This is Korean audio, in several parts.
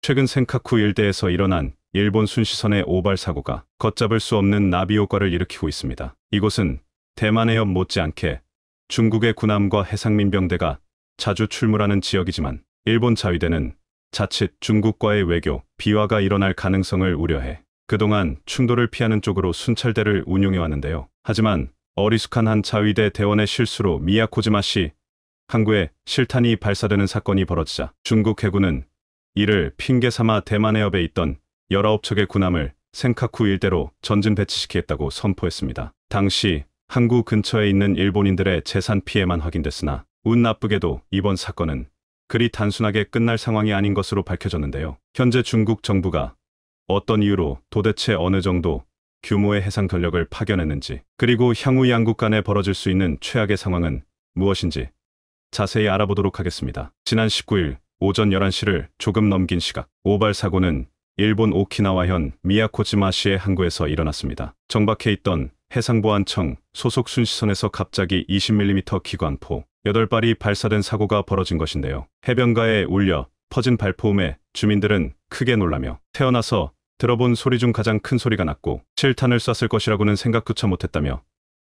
최근 센카쿠 일대에서 일어난 일본 순시선의 오발 사고가 걷잡을 수 없는 나비 효과를 일으키고 있습니다. 이곳은 대만 해협 못지않게 중국의 군함과 해상민병대가 자주 출몰하는 지역이지만 일본 자위대는 자칫 중국과의 외교 비화가 일어날 가능성을 우려해 그동안 충돌을 피하는 쪽으로 순찰대를 운용해왔는데요. 하지만 어리숙한 한 자위대 대원의 실수로 미야코지마시 항구에 실탄이 발사되는 사건이 벌어지자 중국 해군은 이를 핑계 삼아 대만 해협에 있던 19척의 군함을 센카쿠 일대로 전진 배치시키겠다고 선포했습니다. 당시 항구 근처에 있는 일본인들의 재산 피해만 확인됐으나 운 나쁘게도 이번 사건은 그리 단순하게 끝날 상황이 아닌 것으로 밝혀졌는데요. 현재 중국 정부가 어떤 이유로 도대체 어느 정도 규모의 해상 전력을 파견했는지, 그리고 향후 양국 간에 벌어질 수 있는 최악의 상황은 무엇인지 자세히 알아보도록 하겠습니다. 지난 19일 오전 11시를 조금 넘긴 시각, 오발 사고는 일본 오키나와현 미야코지마시의 항구에서 일어났습니다. 정박해 있던 해상보안청 소속 순시선에서 갑자기 20mm 기관포 8발이 발사된 사고가 벌어진 것인데요. 해변가에 울려 퍼진 발포음에 주민들은 크게 놀라며 태어나서 들어본 소리 중 가장 큰 소리가 났고 실탄을 쐈을 것이라고는 생각조차 못했다며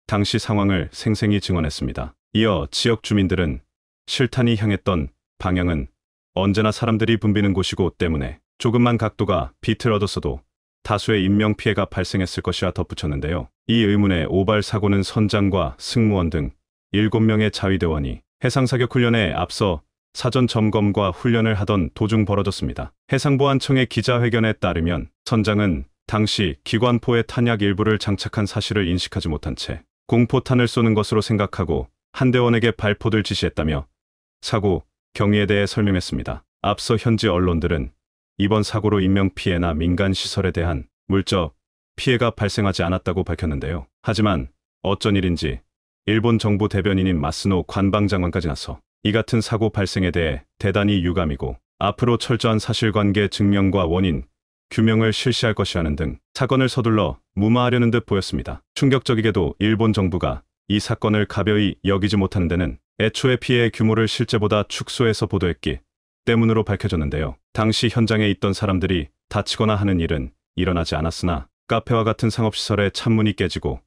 당시 상황을 생생히 증언했습니다. 이어 지역 주민들은 실탄이 향했던 방향은 언제나 사람들이 붐비는 곳이고 때문에 조금만 각도가 비틀어졌어도 다수의 인명피해가 발생했을 것이라 덧붙였는데요. 이 의문의 오발 사고는 선장과 승무원 등 7명의 자위대원이 해상사격 훈련에 앞서 사전 점검과 훈련을 하던 도중 벌어졌습니다. 해상보안청의 기자회견에 따르면 선장은 당시 기관포의 탄약 일부를 장착한 사실을 인식하지 못한 채 공포탄을 쏘는 것으로 생각하고 한대원에게 발포를 지시했다며 사고 경위에 대해 설명했습니다. 앞서 현지 언론들은 이번 사고로 인명피해나 민간시설에 대한 물적 피해가 발생하지 않았다고 밝혔는데요. 하지만 어쩐 일인지 일본 정부 대변인인 마스노 관방장관까지 나서 이 같은 사고 발생에 대해 대단히 유감이고 앞으로 철저한 사실관계 증명과 원인 규명을 실시할 것이라는 등 사건을 서둘러 무마하려는 듯 보였습니다. 충격적이게도 일본 정부가 이 사건을 가벼이 여기지 못하는 데는 애초에 피해의 규모를 실제보다 축소해서 보도했기 때문으로 밝혀졌는데요. 당시 현장에 있던 사람들이 다치거나 하는 일은 일어나지 않았으나 카페와 같은 상업시설의 창문이 깨지고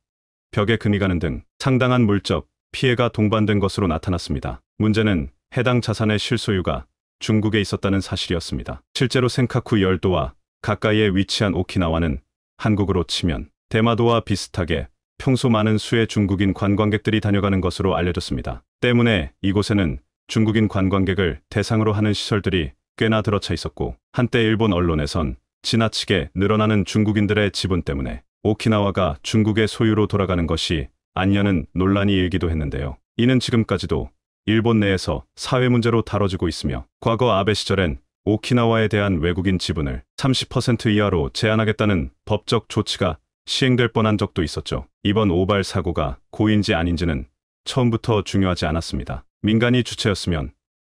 벽에 금이 가는 등 상당한 물적 피해가 동반된 것으로 나타났습니다. 문제는 해당 자산의 실소유가 중국에 있었다는 사실이었습니다. 실제로 센카쿠 열도와 가까이에 위치한 오키나와는 한국으로 치면 대마도와 비슷하게 평소 많은 수의 중국인 관광객들이 다녀가는 것으로 알려졌습니다. 때문에 이곳에는 중국인 관광객을 대상으로 하는 시설들이 꽤나 들어차 있었고 한때 일본 언론에선 지나치게 늘어나는 중국인들의 지분 때문에 오키나와가 중국의 소유로 돌아가는 것이 아니냐는 논란이 일기도 했는데요. 이는 지금까지도 일본 내에서 사회 문제로 다뤄지고 있으며 과거 아베 시절엔 오키나와에 대한 외국인 지분을 30% 이하로 제한하겠다는 법적 조치가 시행될 뻔한 적도 있었죠. 이번 오발 사고가 고의인지 아닌지는 처음부터 중요하지 않았습니다. 민간이 주체였으면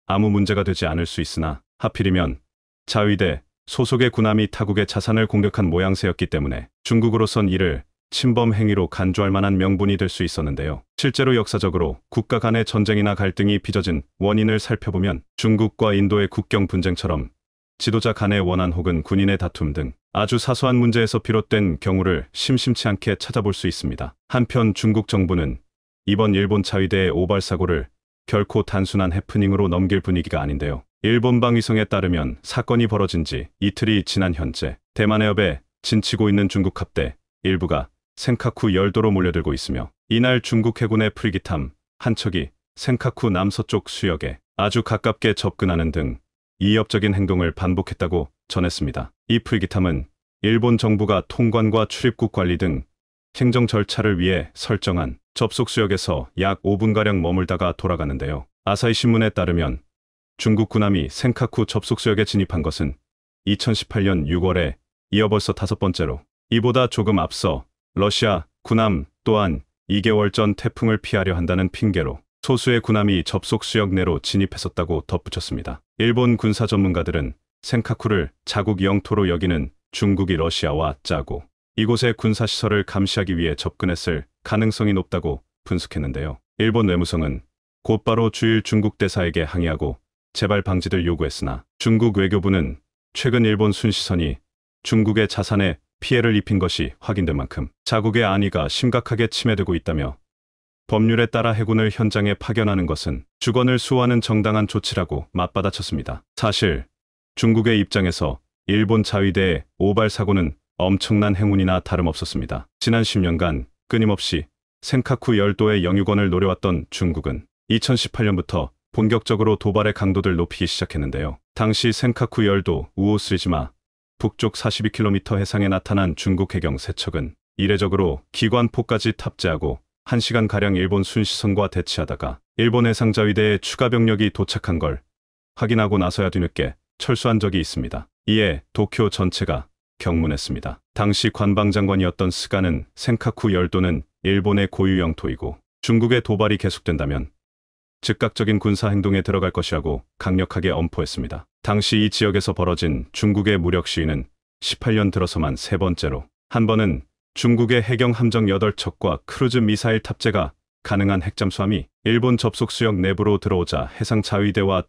아무 문제가 되지 않을 수 있으나 하필이면 자위대 소속의 군함이 타국의 자산을 공격한 모양새였기 때문에 중국으로선 이를 침범 행위로 간주할 만한 명분이 될 수 있었는데요. 실제로 역사적으로 국가 간의 전쟁이나 갈등이 빚어진 원인을 살펴보면 중국과 인도의 국경 분쟁처럼 지도자 간의 원한 혹은 군인의 다툼 등 아주 사소한 문제에서 비롯된 경우를 심심치 않게 찾아볼 수 있습니다. 한편 중국 정부는 이번 일본 자위대의 오발 사고를 결코 단순한 해프닝으로 넘길 분위기가 아닌데요. 일본방 위성에 따르면 사건이 벌어진 지 이틀이 지난 현재 대만 해협에 진치고 있는 중국 함대 일부가 센카쿠 열도로 몰려들고 있으며 이날 중국 해군의 프리기함 한 척이 센카쿠 남서쪽 수역에 아주 가깝게 접근하는 등 이협적인 행동을 반복했다고 전했습니다. 이 프리기함은 일본 정부가 통관과 출입국 관리 등 행정 절차를 위해 설정한 접속 수역에서 약 5분가량 머물다가 돌아가는데요. 아사히 신문에 따르면 중국 군함이 센카쿠 접속 수역에 진입한 것은 2018년 6월에 이어 벌써 5번째로 이보다 조금 앞서 러시아 군함 또한 2개월 전 태풍을 피하려 한다는 핑계로 소수의 군함이 접속 수역 내로 진입했었다고 덧붙였습니다. 일본 군사 전문가들은 센카쿠를 자국 영토로 여기는 중국이 러시아와 짜고 이곳의 군사시설을 감시하기 위해 접근했을 가능성이 높다고 분석했는데요. 일본 외무성은 곧바로 주일 중국 대사에게 항의하고 재발 방지를 요구했으나 중국 외교부는 최근 일본 순시선이 중국의 자산에 피해를 입힌 것이 확인된 만큼 자국의 안위가 심각하게 침해되고 있다며 법률에 따라 해군을 현장에 파견하는 것은 주권을 수호하는 정당한 조치라고 맞받아쳤습니다. 사실 중국의 입장에서 일본 자위대의 오발 사고는 엄청난 행운이나 다름없었습니다. 지난 10년간 끊임없이 센카쿠 열도의 영유권을 노려왔던 중국은 2018년부터 본격적으로 도발의 강도를 높이기 시작했는데요. 당시 센카쿠 열도 우오스리지마 북쪽 42km 해상에 나타난 중국 해경 세척은 이례적으로 기관포까지 탑재하고 1시간가량 일본 순시선과 대치하다가 일본 해상자위대의 추가 병력이 도착한 걸 확인하고 나서야 뒤늦게 철수한 적이 있습니다. 이에 도쿄 전체가 경문했습니다. 당시 관방장관이었던 스가는 센카쿠 열도는 일본의 고유 영토이고 중국의 도발이 계속된다면 즉각적인 군사 행동에 들어갈 것이라고 강력하게 엄포했습니다. 당시 이 지역에서 벌어진 중국의 무력 시위는 18년 들어서만 3번째로, 한 번은 중국의 해경 함정 8척과 크루즈 미사일 탑재가 가능한 핵잠수함이 일본 접속 수역 내부로 들어오자 해상자위대와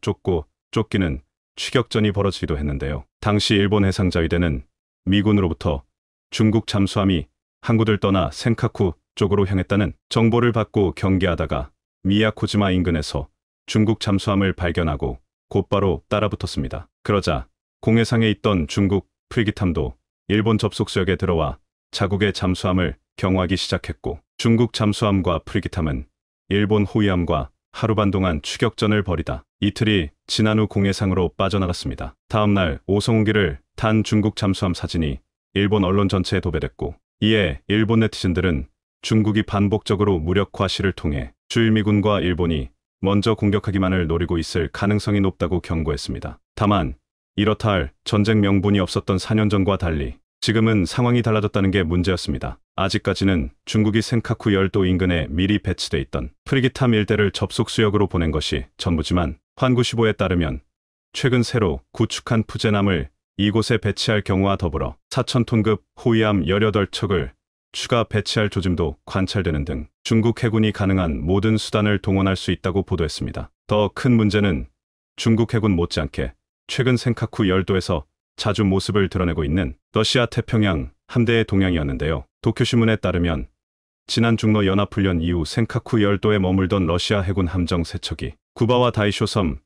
쫓기는 추격전이 벌어지기도 했는데요. 당시 일본 해상자위대는 미군으로부터 중국 잠수함이 항구를 떠나 센카쿠 쪽으로 향했다는 정보를 받고 경계하다가 미야코지마 인근에서 중국 잠수함을 발견하고 곧바로 따라붙었습니다. 그러자 공해상에 있던 중국 프리기탐도 일본 접속수역에 들어와 자국의 잠수함을 경호하기 시작했고 중국 잠수함과 프리기탐은 일본 호위함과 하루반 동안 추격전을 벌이다 이틀이 지난 후 공해상으로 빠져나갔습니다. 다음날 오송기를 탄 중국 잠수함 사진이 일본 언론 전체에 도배됐고 이에 일본 네티즌들은 중국이 반복적으로 무력화 시를 통해 주일미군과 일본이 먼저 공격하기만을 노리고 있을 가능성이 높다고 경고했습니다. 다만 이렇다 할 전쟁 명분이 없었던 4년 전과 달리 지금은 상황이 달라졌다는 게 문제였습니다. 아직까지는 중국이 센카쿠 열도 인근에 미리 배치돼 있던 프리기탐 일대를 접속 수역으로 보낸 것이 전부지만 환구시보에 따르면 최근 새로 구축한 푸제남을 이곳에 배치할 경우와 더불어 4,000톤급 호위함 18척을 추가 배치할 조짐도 관찰되는 등 중국 해군이 가능한 모든 수단을 동원할 수 있다고 보도했습니다. 더 큰 문제는 중국 해군 못지않게 최근 센카쿠 열도에서 자주 모습을 드러내고 있는 러시아 태평양 함대의 동향이었는데요. 도쿄신문에 따르면 지난 중러 연합훈련 이후 센카쿠 열도에 머물던 러시아 해군 함정 3척이 구바와 다이쇼 섬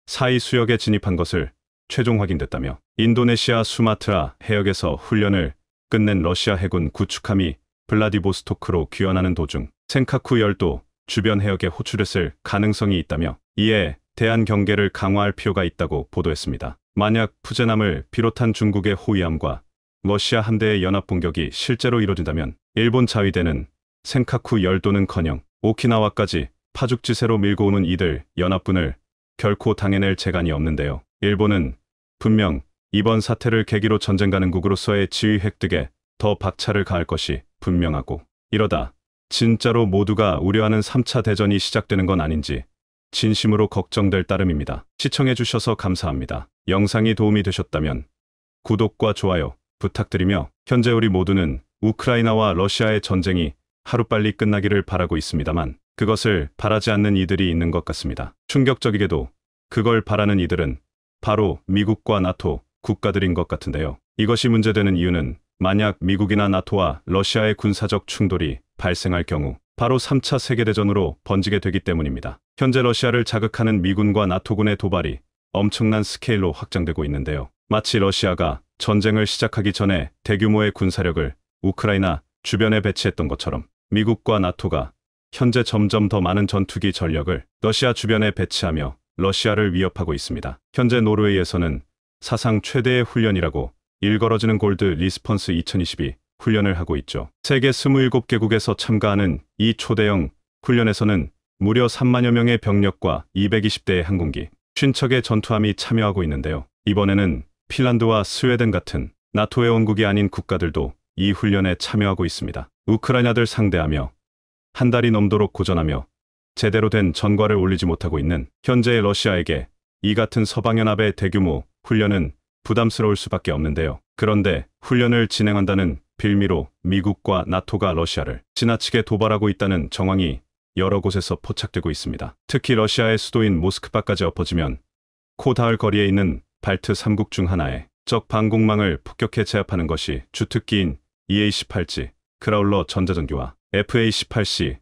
사이 수역에 진입한 것을 최종 확인됐다며 인도네시아 수마트라 해역에서 훈련을 끝낸 러시아 해군 구축함이 블라디보스토크로 귀환하는 도중 센카쿠 열도 주변 해역에 호출했을 가능성이 있다며 이에 대한 경계를 강화할 필요가 있다고 보도했습니다. 만약 푸제남을 비롯한 중국의 호위함과 러시아 함대의 연합 공격이 실제로 이뤄진다면 일본 자위대는 센카쿠 열도는커녕 오키나와까지 파죽지세로 밀고 오는 이들 연합군을 결코 당해낼 재간이 없는데요. 일본은 분명 이번 사태를 계기로 전쟁 가능국으로서의 지위 획득에 더 박차를 가할 것이 분명하고 이러다 진짜로 모두가 우려하는 3차 대전이 시작되는 건 아닌지 진심으로 걱정될 따름입니다. 시청해주셔서 감사합니다. 영상이 도움이 되셨다면 구독과 좋아요 부탁드리며 현재 우리 모두는 우크라이나와 러시아의 전쟁이 하루빨리 끝나기를 바라고 있습니다만 그것을 바라지 않는 이들이 있는 것 같습니다. 충격적이게도 그걸 바라는 이들은 바로 미국과 나토 국가들인 것 같은데요. 이것이 문제되는 이유는 만약 미국이나 나토와 러시아의 군사적 충돌이 발생할 경우 바로 3차 세계대전으로 번지게 되기 때문입니다. 현재 러시아를 자극하는 미군과 나토군의 도발이 엄청난 스케일로 확장되고 있는데요. 마치 러시아가 전쟁을 시작하기 전에 대규모의 군사력을 우크라이나 주변에 배치했던 것처럼 미국과 나토가 현재 점점 더 많은 전투기 전력을 러시아 주변에 배치하며 러시아를 위협하고 있습니다. 현재 노르웨이에서는 사상 최대의 훈련이라고 일컬어지는 골드 리스폰스 2022 훈련을 하고 있죠. 세계 27개국에서 참가하는 이 초대형 훈련에서는 무려 3만여 명의 병력과 220대의 항공기, 50척의 전투함이 참여하고 있는데요. 이번에는 핀란드와 스웨덴 같은 나토 회원국이 아닌 국가들도 이 훈련에 참여하고 있습니다. 우크라이나들 상대하며 한 달이 넘도록 고전하며 제대로 된 전과를 올리지 못하고 있는 현재의 러시아에게 이 같은 서방연합의 대규모 훈련은 부담스러울 수밖에 없는데요. 그런데 훈련을 진행한다는 빌미로 미국과 나토가 러시아를 지나치게 도발하고 있다는 정황이 여러 곳에서 포착되고 있습니다. 특히 러시아의 수도인 모스크바까지 엎어지면 코 닿을 거리에 있는 발트 3국 중 하나에 적 방공망을 폭격해 제압하는 것이 주특기인 EA-18G 크라울러 전자전기와 FA-18C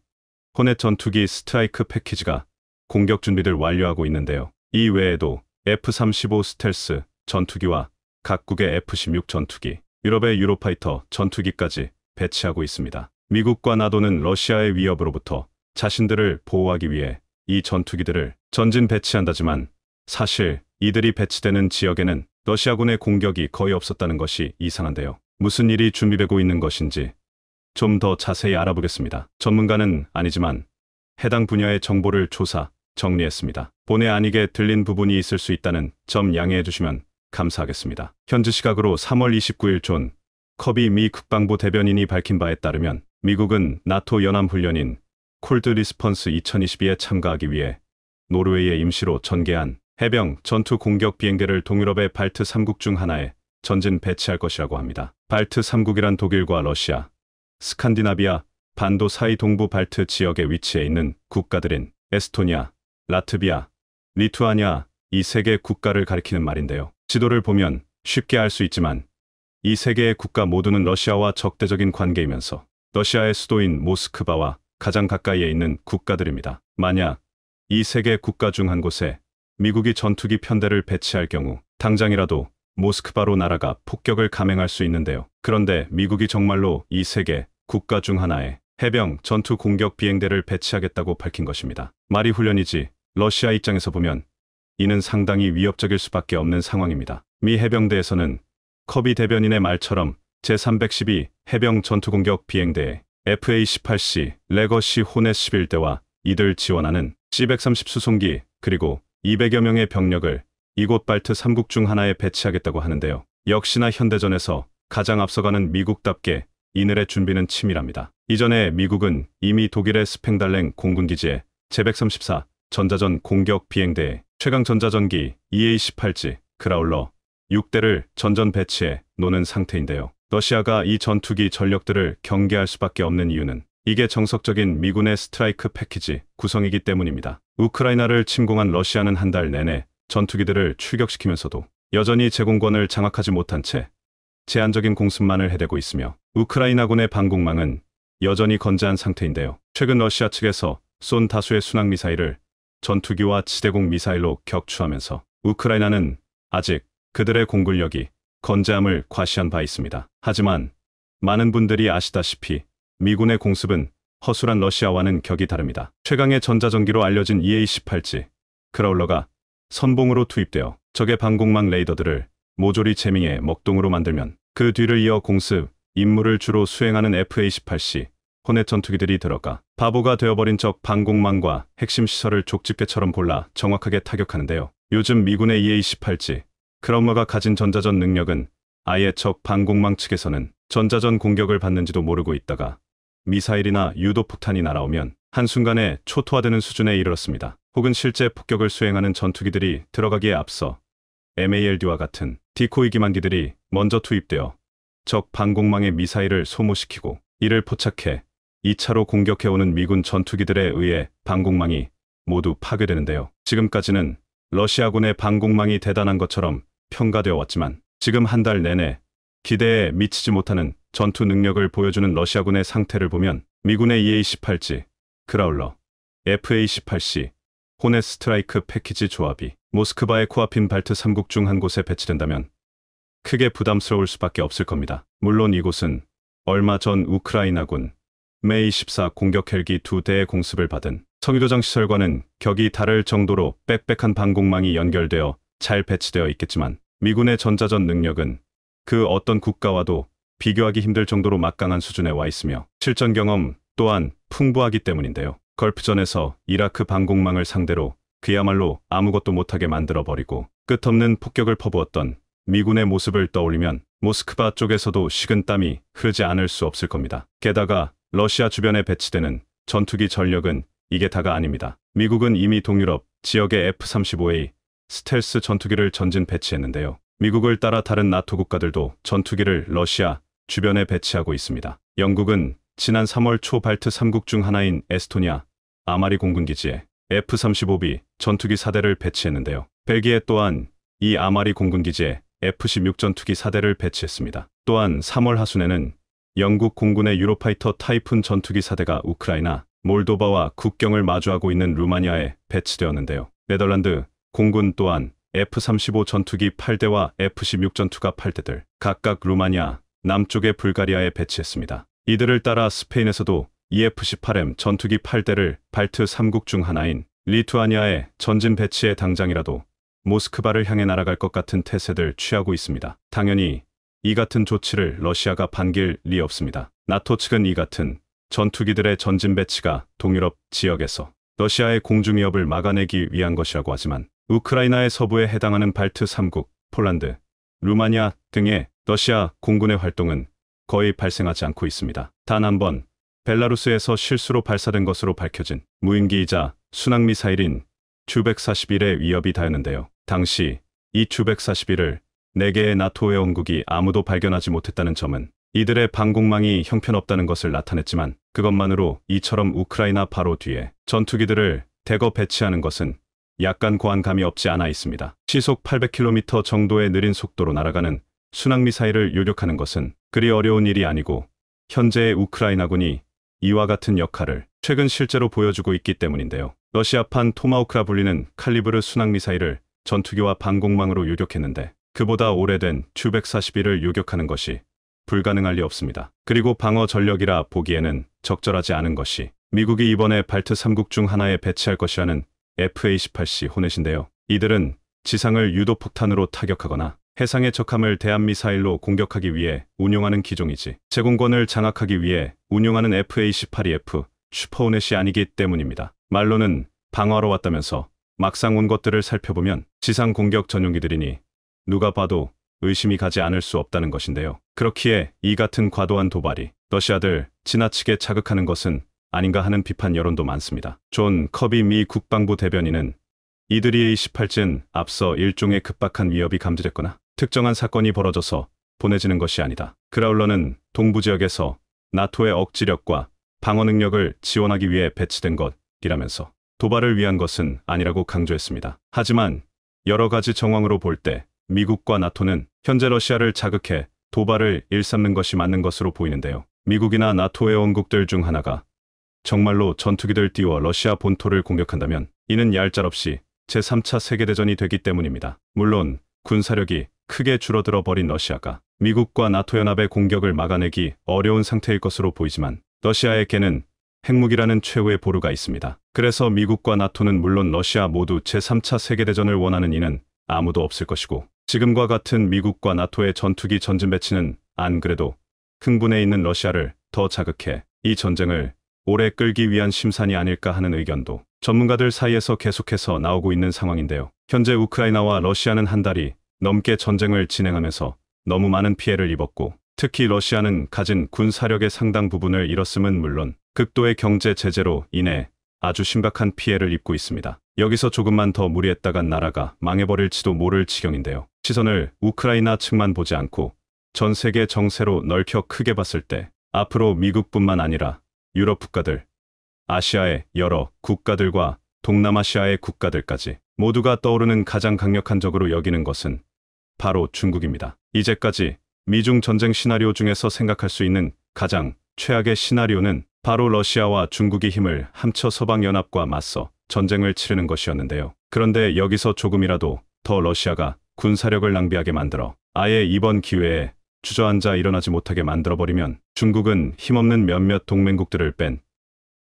호넷 전투기 스트라이크 패키지가 공격 준비를 완료하고 있는데요. 이 외에도 F-35 스텔스 전투기와 각국의 F-16 전투기, 유럽의 유로파이터 전투기까지 배치하고 있습니다. 미국과 나토는 러시아의 위협으로부터 자신들을 보호하기 위해 이 전투기들을 전진 배치한다지만 사실 이들이 배치되는 지역에는 러시아군의 공격이 거의 없었다는 것이 이상한데요. 무슨 일이 준비되고 있는 것인지 좀 더 자세히 알아보겠습니다. 전문가는 아니지만 해당 분야의 정보를 조사, 정리했습니다. 본의 아니게 들린 부분이 있을 수 있다는 점 양해해 주시면 감사하겠습니다. 현지 시각으로 3월 29일 존 커비 미 국방부 대변인이 밝힌 바에 따르면 미국은 나토 연합훈련인 콜드 리스폰스 2022에 참가하기 위해 노르웨이에 임시로 전개한 해병 전투 공격 비행대를 동유럽의 발트 3국 중 하나에 전진 배치할 것이라고 합니다. 발트 3국이란 독일과 러시아, 스칸디나비아, 반도 사이 동부 발트 지역에 위치해 있는 국가들인 에스토니아, 라트비아, 리투아니아 이 세 개 국가를 가리키는 말인데요. 지도를 보면 쉽게 알 수 있지만 이 세 개의 국가 모두는 러시아와 적대적인 관계이면서 러시아의 수도인 모스크바와 가장 가까이에 있는 국가들입니다. 만약 이 세 개 국가 중 한 곳에 미국이 전투기 편대를 배치할 경우 당장이라도 모스크바로 날아가 폭격을 감행할 수 있는데요. 그런데 미국이 정말로 이 세 개 국가 중 하나에 해병 전투 공격 비행대를 배치하겠다고 밝힌 것입니다. 말이 훈련이지 러시아 입장에서 보면 이는 상당히 위협적일 수밖에 없는 상황입니다. 미 해병대에서는 커비 대변인의 말처럼 제312 해병 전투공격 비행대에 FA-18C 레거시 호넷 11대와 이들 지원하는 C-130 수송기 그리고 200여 명의 병력을 이곳 발트 3국 중 하나에 배치하겠다고 하는데요. 역시나 현대전에서 가장 앞서가는 미국답게 이늘의 준비는 치밀합니다. 이전에 미국은 이미 독일의 스팽달랭 공군기지에 제134 전자전 공격 비행대에 최강 전자전기 EA-18G 크라울러 6대를 전전 배치해 놓는 상태인데요. 러시아가 이 전투기 전력들을 경계할 수밖에 없는 이유는 이게 정석적인 미군의 스트라이크 패키지 구성이기 때문입니다. 우크라이나를 침공한 러시아는 한 달 내내 전투기들을 출격시키면서도 여전히 제공권을 장악하지 못한 채 제한적인 공습만을 해대고 있으며 우크라이나군의 방공망은 여전히 건재한 상태인데요. 최근 러시아 측에서 쏜 다수의 순항미사일을 전투기와 지대공 미사일로 격추하면서 우크라이나는 아직 그들의 공군력이 건재함을 과시한 바 있습니다. 하지만 많은 분들이 아시다시피 미군의 공습은 허술한 러시아와는 격이 다릅니다. 최강의 전자전기로 알려진 EA-18G 크라울러가 선봉으로 투입되어 적의 방공망 레이더들을 모조리 제밍해 먹동으로 만들면 그 뒤를 이어 공습 임무를 주로 수행하는 FA-18C 호넷 전투기들이 들어가 바보가 되어버린 적 방공망과 핵심 시설을 족집게처럼 골라 정확하게 타격하는데요. 요즘 미군의 EA-18G 크라울러가 가진 전자전 능력은 아예 적 방공망 측에서는 전자전 공격을 받는지도 모르고 있다가 미사일이나 유도폭탄이 날아오면 한순간에 초토화되는 수준에 이르렀습니다. 혹은 실제 폭격을 수행하는 전투기들이 들어가기에 앞서 MALD와 같은 디코이 기만기들이 먼저 투입되어 적 방공망의 미사일을 소모시키고 이를 포착해 2차로 공격해오는 미군 전투기들에 의해 방공망이 모두 파괴되는데요. 지금까지는 러시아군의 방공망이 대단한 것처럼 평가되어 왔지만 지금 한 달 내내 기대에 미치지 못하는 전투 능력을 보여주는 러시아군의 상태를 보면 미군의 EA-18G 크라울러, FA-18C 호넷 스트라이크 패키지 조합이 모스크바의 코앞인 발트 3국 중 한 곳에 배치된다면 크게 부담스러울 수밖에 없을 겁니다. 물론 이곳은 얼마 전 우크라이나군 메이-14 공격 헬기 2대의 공습을 받은 성유도장 시설과는 격이 다를 정도로 빽빽한 방공망이 연결되어 잘 배치되어 있겠지만 미군의 전자전 능력은 그 어떤 국가와도 비교하기 힘들 정도로 막강한 수준에 와 있으며 실전 경험 또한 풍부하기 때문인데요. 걸프전에서 이라크 방공망을 상대로 그야말로 아무것도 못하게 만들어버리고 끝없는 폭격을 퍼부었던 미군의 모습을 떠올리면 모스크바 쪽에서도 식은땀이 흐르지 않을 수 없을 겁니다. 게다가 러시아 주변에 배치되는 전투기 전력은 이게 다가 아닙니다. 미국은 이미 동유럽 지역의 F-35A 스텔스 전투기를 전진 배치했는데요. 미국을 따라 다른 나토 국가들도 전투기를 러시아 주변에 배치하고 있습니다. 영국은 지난 3월 초 발트 3국 중 하나인 에스토니아 아마리 공군기지에 F-35B 전투기 4대를 배치했는데요. 벨기에 또한 이 아마리 공군기지에 F-16 전투기 4대를 배치했습니다. 또한 3월 하순에는 영국 공군의 유로파이터 타이푼 전투기 4대가 우크라이나, 몰도바와 국경을 마주하고 있는 루마니아에 배치되었는데요. 네덜란드 공군 또한 F-35 전투기 8대와 F-16 전투가 8대들 각각 루마니아, 남쪽의 불가리아에 배치했습니다. 이들을 따라 스페인에서도 EF-18M 전투기 8대를 발트 3국 중 하나인 리투아니아에 전진 배치해 당장이라도 모스크바를 향해 날아갈 것 같은 태세들 취하고 있습니다. 당연히 이 같은 조치를 러시아가 반길 리 없습니다. 나토 측은 이 같은 전투기들의 전진 배치가 동유럽 지역에서 러시아의 공중 위협을 막아내기 위한 것이라고 하지만 우크라이나의 서부에 해당하는 발트 3국, 폴란드, 루마니아 등의 러시아 공군의 활동은 거의 발생하지 않고 있습니다. 단 한 번 벨라루스에서 실수로 발사된 것으로 밝혀진 무인기이자 순항미사일인 주141의 위협이 닿았는데요. 당시 이 주141을 4개의 나토 회원국이 아무도 발견하지 못했다는 점은 이들의 방공망이 형편없다는 것을 나타냈지만 그것만으로 이처럼 우크라이나 바로 뒤에 전투기들을 대거 배치하는 것은 약간 고한 감이 없지 않아 있습니다. 시속 800km 정도의 느린 속도로 날아가는 순항미사일을 요격하는 것은 그리 어려운 일이 아니고 현재의 우크라이나군이 이와 같은 역할을 최근 실제로 보여주고 있기 때문인데요. 러시아판 토마호크라 불리는 칼리브르 순항미사일을 전투기와 방공망으로 요격했는데 그보다 오래된 주141을 요격하는 것이 불가능할 리 없습니다. 그리고 방어 전력이라 보기에는 적절하지 않은 것이 미국이 이번에 발트 3국 중 하나에 배치할 것이라는 FA-18C 호넷인데요. 이들은 지상을 유도폭탄으로 타격하거나 해상의 적함을 대함미사일로 공격하기 위해 운용하는 기종이지 제공권을 장악하기 위해 운용하는 FA-18EF 슈퍼호넷이 아니기 때문입니다. 말로는 방어하러 왔다면서 막상 온 것들을 살펴보면 지상 공격 전용기들이니 누가 봐도 의심이 가지 않을 수 없다는 것인데요. 그렇기에 이 같은 과도한 도발이 러시아들 지나치게 자극하는 것은 아닌가 하는 비판 여론도 많습니다. 존 커비 미 국방부 대변인은 이들이 A-18은 앞서 일종의 급박한 위협이 감지됐거나 특정한 사건이 벌어져서 보내지는 것이 아니다. 그라울러는 동부 지역에서 나토의 억지력과 방어 능력을 지원하기 위해 배치된 것이라면서 도발을 위한 것은 아니라고 강조했습니다. 하지만 여러 가지 정황으로 볼 때 미국과 나토는 현재 러시아를 자극해 도발을 일삼는 것이 맞는 것으로 보이는데요. 미국이나 나토 회원국들 중 하나가 정말로 전투기들 띄워 러시아 본토를 공격한다면 이는 얄짤없이 제3차 세계대전이 되기 때문입니다. 물론 군사력이 크게 줄어들어 버린 러시아가 미국과 나토 연합의 공격을 막아내기 어려운 상태일 것으로 보이지만 러시아에게는 핵무기라는 최후의 보루가 있습니다. 그래서 미국과 나토는 물론 러시아 모두 제3차 세계대전을 원하는 이는 아무도 없을 것이고 지금과 같은 미국과 나토의 전투기 전진 배치는 안 그래도 흥분해 있는 러시아를 더 자극해 이 전쟁을 오래 끌기 위한 심산이 아닐까 하는 의견도 전문가들 사이에서 계속해서 나오고 있는 상황인데요. 현재 우크라이나와 러시아는 한 달이 넘게 전쟁을 진행하면서 너무 많은 피해를 입었고 특히 러시아는 가진 군사력의 상당 부분을 잃었음은 물론 극도의 경제 제재로 인해 아주 심각한 피해를 입고 있습니다. 여기서 조금만 더 무리했다간 나라가 망해버릴지도 모를 지경인데요. 시선을 우크라이나 측만 보지 않고 전 세계 정세로 넓혀 크게 봤을 때 앞으로 미국뿐만 아니라 유럽 국가들, 아시아의 여러 국가들과 동남아시아의 국가들까지 모두가 떠오르는 가장 강력한 적으로 여기는 것은 바로 중국입니다. 이제까지 미중 전쟁 시나리오 중에서 생각할 수 있는 가장 최악의 시나리오는 바로 러시아와 중국이 힘을 합쳐 서방연합과 맞서 전쟁을 치르는 것이었는데요. 그런데 여기서 조금이라도 더 러시아가 군사력을 낭비하게 만들어 아예 이번 기회에 주저앉아 일어나지 못하게 만들어버리면 중국은 힘없는 몇몇 동맹국들을 뺀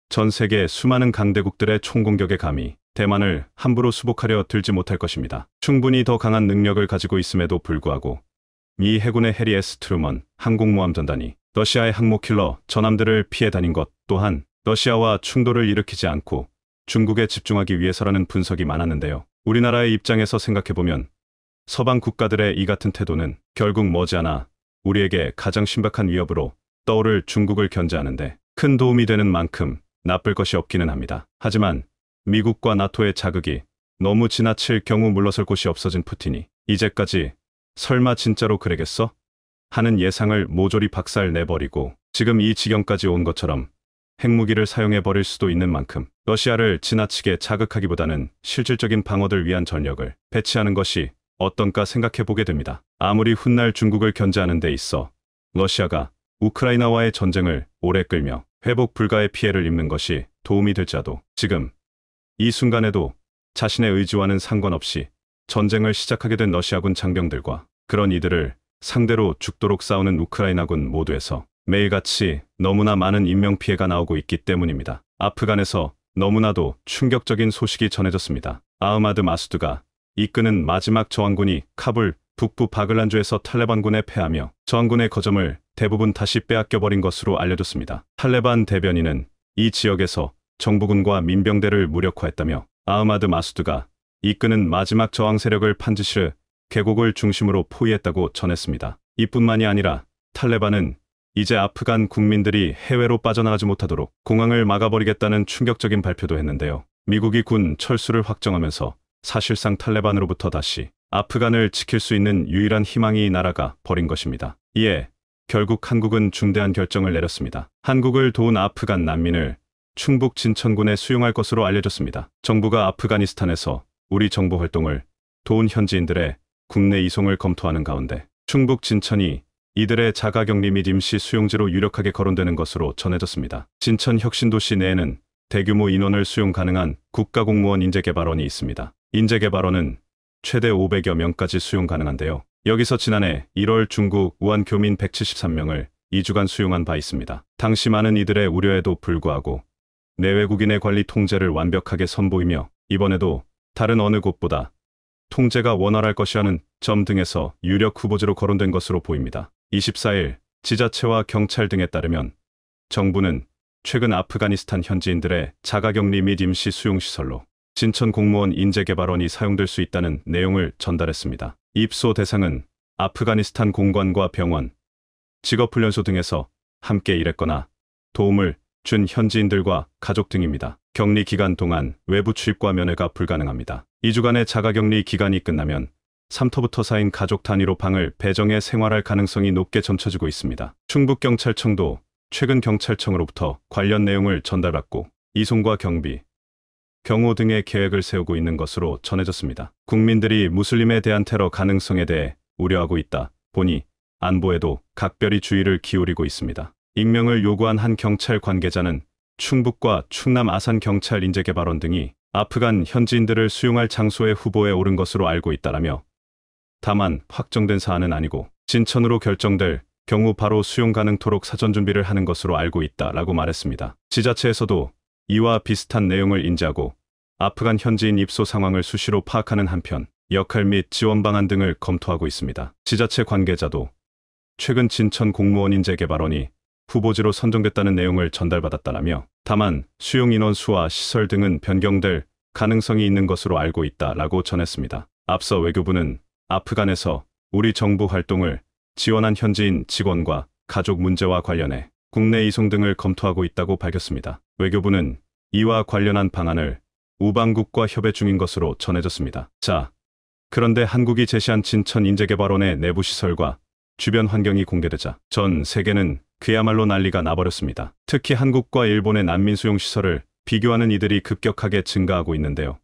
전 세계 수많은 강대국들의 총공격에 감히 대만을 함부로 수복하려 들지 못할 것입니다. 충분히 더 강한 능력을 가지고 있음에도 불구하고 미 해군의 해리 S. 트루먼 항공모함 전단이 러시아의 항모킬러 전함들을 피해 다닌 것 또한 러시아와 충돌을 일으키지 않고 중국에 집중하기 위해서라는 분석이 많았는데요. 우리나라의 입장에서 생각해보면 서방 국가들의 이 같은 태도는 결국 머지않아 우리에게 가장 심각한 위협으로 떠오를 중국을 견제하는데 큰 도움이 되는 만큼 나쁠 것이 없기는 합니다. 하지만 미국과 나토의 자극이 너무 지나칠 경우 물러설 곳이 없어진 푸틴이 이제까지 설마 진짜로 그러겠어? 하는 예상을 모조리 박살내버리고 지금 이 지경까지 온 것처럼 핵무기를 사용해버릴 수도 있는 만큼 러시아를 지나치게 자극하기보다는 실질적인 방어를 위한 전력을 배치하는 것이 어떤가 생각해보게 됩니다. 아무리 훗날 중국을 견제하는 데 있어 러시아가 우크라이나와의 전쟁을 오래 끌며 회복 불가의 피해를 입는 것이 도움이 될지라도 지금 이 순간에도 자신의 의지와는 상관없이 전쟁을 시작하게 된 러시아군 장병들과 그런 이들을 상대로 죽도록 싸우는 우크라이나군 모두에서 매일같이 너무나 많은 인명피해가 나오고 있기 때문입니다. 아프간에서 너무나도 충격적인 소식이 전해졌습니다. 아흐마드 마수드가 이끄는 마지막 저항군이 카불 북부 바글란주에서 탈레반군에 패하며 저항군의 거점을 대부분 다시 빼앗겨버린 것으로 알려졌습니다. 탈레반 대변인은 이 지역에서 정부군과 민병대를 무력화했다며 아흐마드 마수드가 이끄는 마지막 저항 세력을 판지시르 계곡을 중심으로 포위했다고 전했습니다. 이뿐만이 아니라 탈레반은 이제 아프간 국민들이 해외로 빠져나가지 못하도록 공항을 막아버리겠다는 충격적인 발표도 했는데요. 미국이 군 철수를 확정하면서 사실상 탈레반으로부터 다시 아프간을 지킬 수 있는 유일한 희망이 날아가 버린 것입니다. 이에 결국 한국은 중대한 결정을 내렸습니다. 한국을 도운 아프간 난민을 충북 진천군에 수용할 것으로 알려졌습니다. 정부가 아프가니스탄에서 우리 정부 활동을 도운 현지인들의 국내 이송을 검토하는 가운데 충북 진천이 이들의 자가격리 및 임시 수용지로 유력하게 거론되는 것으로 전해졌습니다. 진천 혁신도시 내에는 대규모 인원을 수용 가능한 국가공무원 인재개발원이 있습니다. 인재개발원은 최대 500여 명까지 수용 가능한데요. 여기서 지난해 1월 중국 우한 교민 173명을 2주간 수용한 바 있습니다. 당시 많은 이들의 우려에도 불구하고 내외국인의 관리 통제를 완벽하게 선보이며 이번에도 다른 어느 곳보다 통제가 원활할 것이라는 점 등에서 유력 후보지로 거론된 것으로 보입니다. 24일 지자체와 경찰 등에 따르면 정부는 최근 아프가니스탄 현지인들의 자가격리 및 임시 수용시설로 진천 공무원 인재개발원이 사용될 수 있다는 내용을 전달했습니다. 입소 대상은 아프가니스탄 공관과 병원, 직업훈련소 등에서 함께 일했거나 도움을 준 현지인들과 가족 등입니다. 격리 기간 동안 외부 출입과 면회가 불가능합니다. 2주간의 자가격리 기간이 끝나면 3터부터 4인 가족 단위로 방을 배정해 생활할 가능성이 높게 점쳐지고 있습니다. 충북경찰청도 최근 경찰청으로부터 관련 내용을 전달받고 이송과 경비, 경호 등의 계획을 세우고 있는 것으로 전해졌습니다. 국민들이 무슬림에 대한 테러 가능성에 대해 우려하고 있다 보니 안보에도 각별히 주의를 기울이고 있습니다. 익명을 요구한 한 경찰 관계자는 충북과 충남 아산 경찰 인재개발원 등이 아프간 현지인들을 수용할 장소의 후보에 오른 것으로 알고 있다라며 다만 확정된 사안은 아니고 진천으로 결정될 경우 바로 수용 가능토록 사전 준비를 하는 것으로 알고 있다라고 말했습니다. 지자체에서도 이와 비슷한 내용을 인지하고 아프간 현지인 입소 상황을 수시로 파악하는 한편 역할 및 지원 방안 등을 검토하고 있습니다. 지자체 관계자도 최근 진천 공무원 인재개발원이 후보지로 선정됐다는 내용을 전달받았다라며 다만 수용 인원 수와 시설 등은 변경될 가능성이 있는 것으로 알고 있다라고 전했습니다. 앞서 외교부는 아프간에서 우리 정부 활동을 지원한 현지인 직원과 가족 문제와 관련해 국내 이송 등을 검토하고 있다고 밝혔습니다. 외교부는 이와 관련한 방안을 우방국과 협의 중인 것으로 전해졌습니다. 자, 그런데 한국이 제시한 진천 인재개발원의 내부 시설과 주변 환경이 공개되자 전 세계는 그야말로 난리가 나버렸습니다. 특히 한국과 일본의 난민 수용 시설을 비교하는 이들이 급격하게 증가하고 있는데요.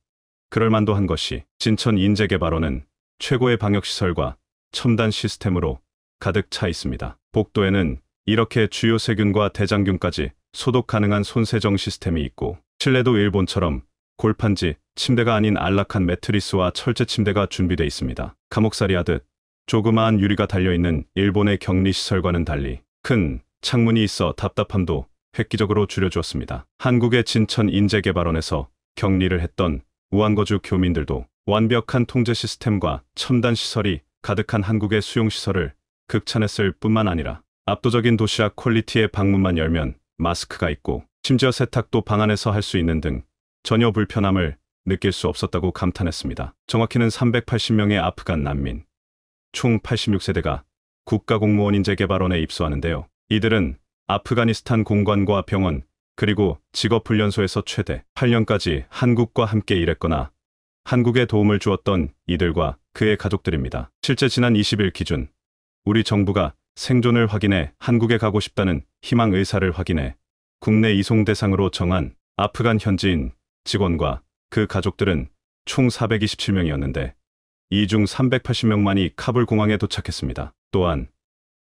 그럴 만도 한 것이 진천 인재개발원은 최고의 방역시설과 첨단 시스템으로 가득 차 있습니다. 복도에는 이렇게 주요 세균과 대장균까지 소독 가능한 손세정 시스템이 있고 실내도 일본처럼 골판지, 침대가 아닌 안락한 매트리스와 철제 침대가 준비되어 있습니다. 감옥살이 하듯 조그마한 유리가 달려있는 일본의 격리시설과는 달리 큰 창문이 있어 답답함도 획기적으로 줄여주었습니다. 한국의 진천 인재개발원에서 격리를 했던 우한거주 교민들도 완벽한 통제 시스템과 첨단 시설이 가득한 한국의 수용시설을 극찬했을 뿐만 아니라 압도적인 도시락 퀄리티의 방문만 열면 마스크가 있고 심지어 세탁도 방 안에서 할 수 있는 등 전혀 불편함을 느낄 수 없었다고 감탄했습니다. 정확히는 380명의 아프간 난민, 총 86세대가 국가공무원 인재개발원에 입소하는데요. 이들은 아프가니스탄 공관과 병원, 그리고 직업훈련소에서 최대 8년까지 한국과 함께 일했거나 한국에 도움을 주었던 이들과 그의 가족들입니다. 실제 지난 20일 기준 우리 정부가 생존을 확인해 한국에 가고 싶다는 희망 의사를 확인해 국내 이송 대상으로 정한 아프간 현지인 직원과 그 가족들은 총 427명이었는데 이 중 380명만이 카불 공항에 도착했습니다. 또한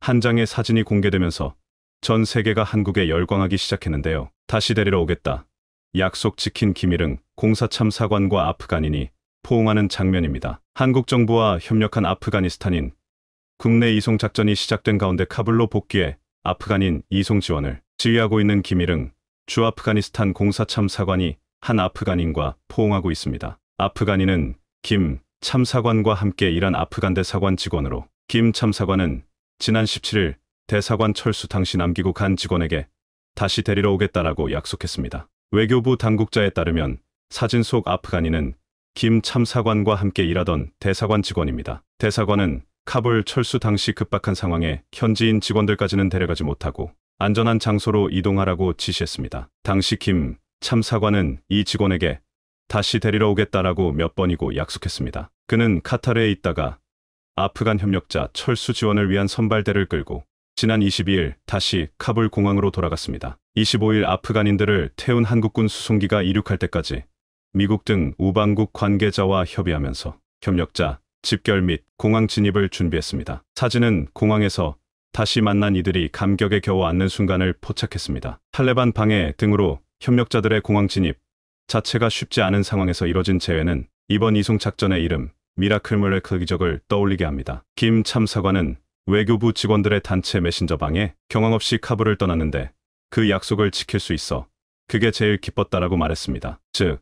한 장의 사진이 공개되면서 전 세계가 한국에 열광하기 시작했는데요. 다시 데리러 오겠다. 약속 지킨 김일흥 공사참사관과 아프간인이 포옹하는 장면입니다. 한국 정부와 협력한 아프가니스탄인 국내 이송 작전이 시작된 가운데 카불로 복귀해 아프간인 이송 지원을 지휘하고 있는 김일흥 주 아프가니스탄 공사참사관이 한 아프간인과 포옹하고 있습니다. 아프간인은 김 참사관과 함께 일한 아프간 대사관 직원으로 김 참사관은 지난 17일 대사관 철수 당시 남기고 간 직원에게 다시 데리러 오겠다라고 약속했습니다. 외교부 당국자에 따르면 사진 속 아프간인은 김 참사관과 함께 일하던 대사관 직원입니다. 대사관은 카불 철수 당시 급박한 상황에 현지인 직원들까지는 데려가지 못하고 안전한 장소로 이동하라고 지시했습니다. 당시 김 참사관은 이 직원에게 다시 데리러 오겠다라고 몇 번이고 약속했습니다. 그는 카타르에 있다가 아프간 협력자 철수 지원을 위한 선발대를 끌고 지난 22일 다시 카불 공항으로 돌아갔습니다. 25일 아프간인들을 태운 한국군 수송기가 이륙할 때까지 미국 등 우방국 관계자와 협의하면서 협력자 집결 및 공항 진입을 준비했습니다. 사진은 공항에서 다시 만난 이들이 감격에 겨워 앉는 순간을 포착했습니다. 탈레반 방해 등으로 협력자들의 공항 진입 자체가 쉽지 않은 상황에서 이뤄진 재회는 이번 이송 작전의 이름 미라클 몰레크 기적을 떠올리게 합니다. 김 참사관은 외교부 직원들의 단체 메신저방에 경황 없이 카불을 떠났는데 그 약속을 지킬 수 있어 그게 제일 기뻤다라고 말했습니다. 즉,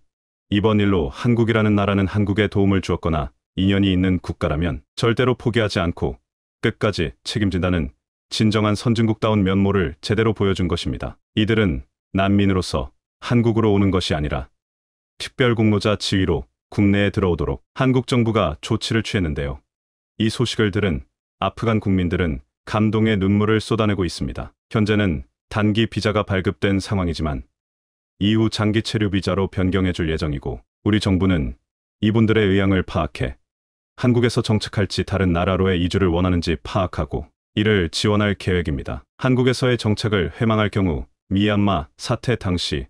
이번 일로 한국이라는 나라는 한국에 도움을 주었거나 인연이 있는 국가라면 절대로 포기하지 않고 끝까지 책임진다는 진정한 선진국다운 면모를 제대로 보여준 것입니다. 이들은 난민으로서 한국으로 오는 것이 아니라 특별공로자 지위로 국내에 들어오도록 한국 정부가 조치를 취했는데요. 이 소식을 들은 아프간 국민들은 감동의 눈물을 쏟아내고 있습니다. 현재는 단기 비자가 발급된 상황이지만 이후 장기 체류 비자로 변경해 줄 예정이고 우리 정부는 이분들의 의향을 파악해 한국에서 정착할지 다른 나라로의 이주를 원하는지 파악하고 이를 지원할 계획입니다. 한국에서의 정착을 회망할 경우 미얀마 사태 당시